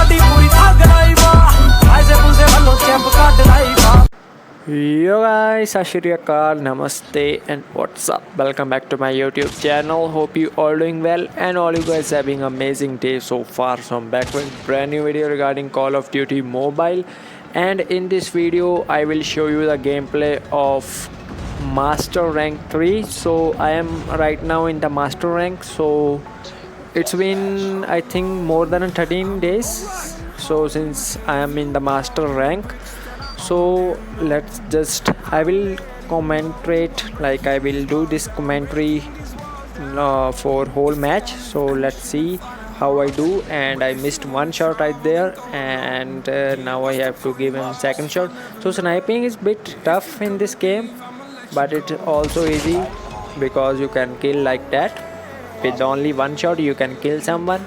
ਸਾਡੀ ਪੂਰੀ ਥੱਗ ਲਾਈ ਵਾ ਐਸੇ ਪੂਸੇ ਵੱਲੋਂ ਚੈਂਪ ਕੱਢ ਲਾਈ ਵਾ Yo guys, Ashiriyakar, Namaste and what's up? Welcome back to my YouTube channel. Hope you all doing well and all you guys having amazing day so far. So I'm back with brand new video regarding Call of Duty Mobile, and in this video I will show you the gameplay of Master Rank 3. So I am right now in the Master Rank. So it's been I think more than 13 days. So since I am in the Master Rank, so let's just I will commentate, like I will do this commentary for whole match. So let's see how I do. And I missed one shot right there, and now I have to give him second shot. So sniping is bit tough in this game, but it's also easy because you can kill like that. With only one shot you can kill someone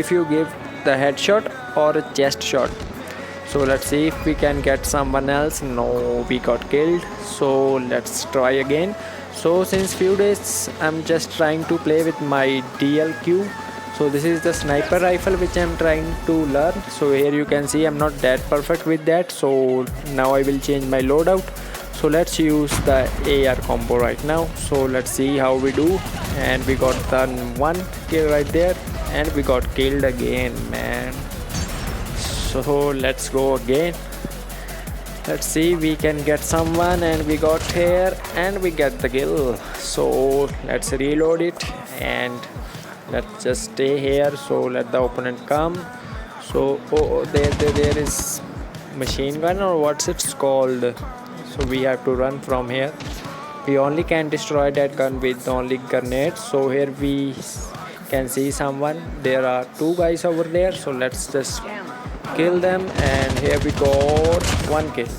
if you give the headshot or a chest shot. So let's see if we can get someone else. No, we got killed. So let's try again. So since few days I'm just trying to play with my DLQ. So this is the sniper rifle which I'm trying to learn. So here you can see I'm not that perfect with that. So now I will change my loadout. So let's use the AR combo right now. So let's see how we do. And we got done one kill right there, and we got killed again, man. So let's go again. Let's see we can get someone, and we got here and we get the kill. So let's reload it and let's just stay here. So let the opponent come. So there is machine gun, or what's it's called. So we have to run from here. We only can destroy that gun with only grenades. So here we can see someone. There are two guys over there. So let's just kill them, and here we got one kill.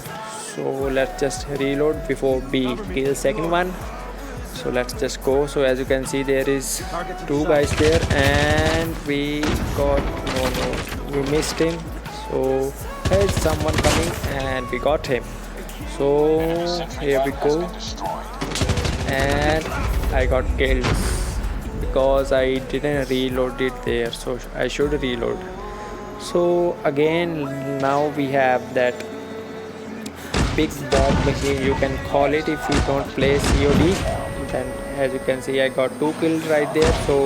So let's just reload before we kill second one. So let's just go. So as you can see there is two guys there, and we got we missed him. So there's someone coming and we got him. So here we go, and I got killed because I didn't reload it there. So I should reload. So again now we have that big dog machine, you can call it, if you don't play COD. Then as you can see I got two kills right there. So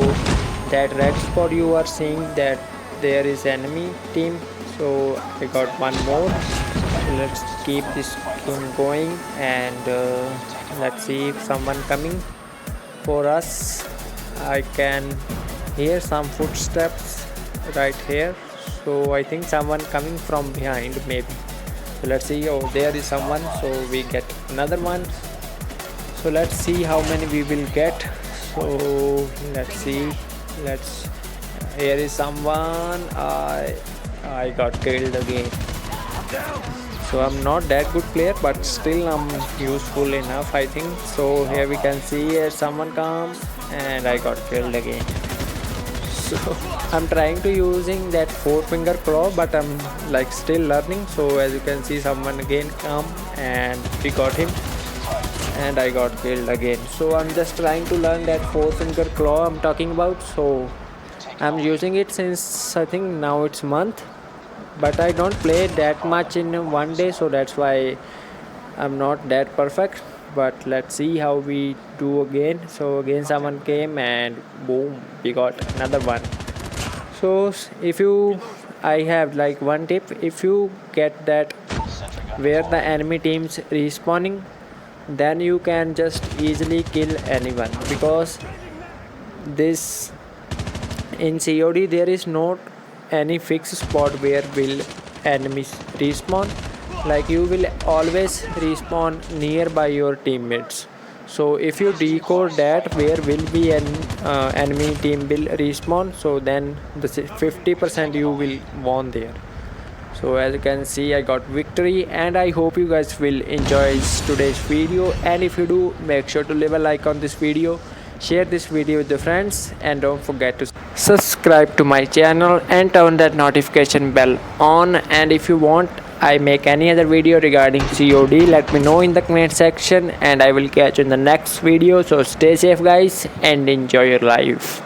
that red spot you are seeing, that there is enemy team. So I got one more. So let's keep this game going, and let's see if someone coming for us. I can hear some footsteps right here. So I think someone coming from behind maybe. So let's see. Oh, there is someone. So we get another one. So let's see how many we will get. So let's see. Here is someone. I got killed again. So I'm not that good player, but still I'm useful enough, I think. So here we can see someone come, and I got killed again. So I'm trying to using that 4-finger claw, but I'm like still learning. So as you can see someone again come, and we got him, and I got killed again. So I'm just trying to learn that 4-finger claw I'm talking about. So I'm using it since I think now it's month, but I don't play that much in one day, so that's why I'm not that perfect. But let's see how we do again. So again someone came, and boom, we got another one. So I have like one tip. If you get that where the enemy teams respawning, then you can just easily kill anyone, because this in COD there is not any fixed spot where will enemies respawn. Like you will always respawn nearby your teammates. So if you decode that where will be an enemy team will respawn, so then the 50% you will won there. So as you can see I got victory, and I hope you guys will enjoy today's video. And if you do, make sure to leave a like on this video, share this video with your friends, and don't forget to subscribe to my channel and turn that notification bell on. And if you want I make any other video regarding COD, let me know in the comment section, and I will catch you in the next video. So stay safe guys, and enjoy your life.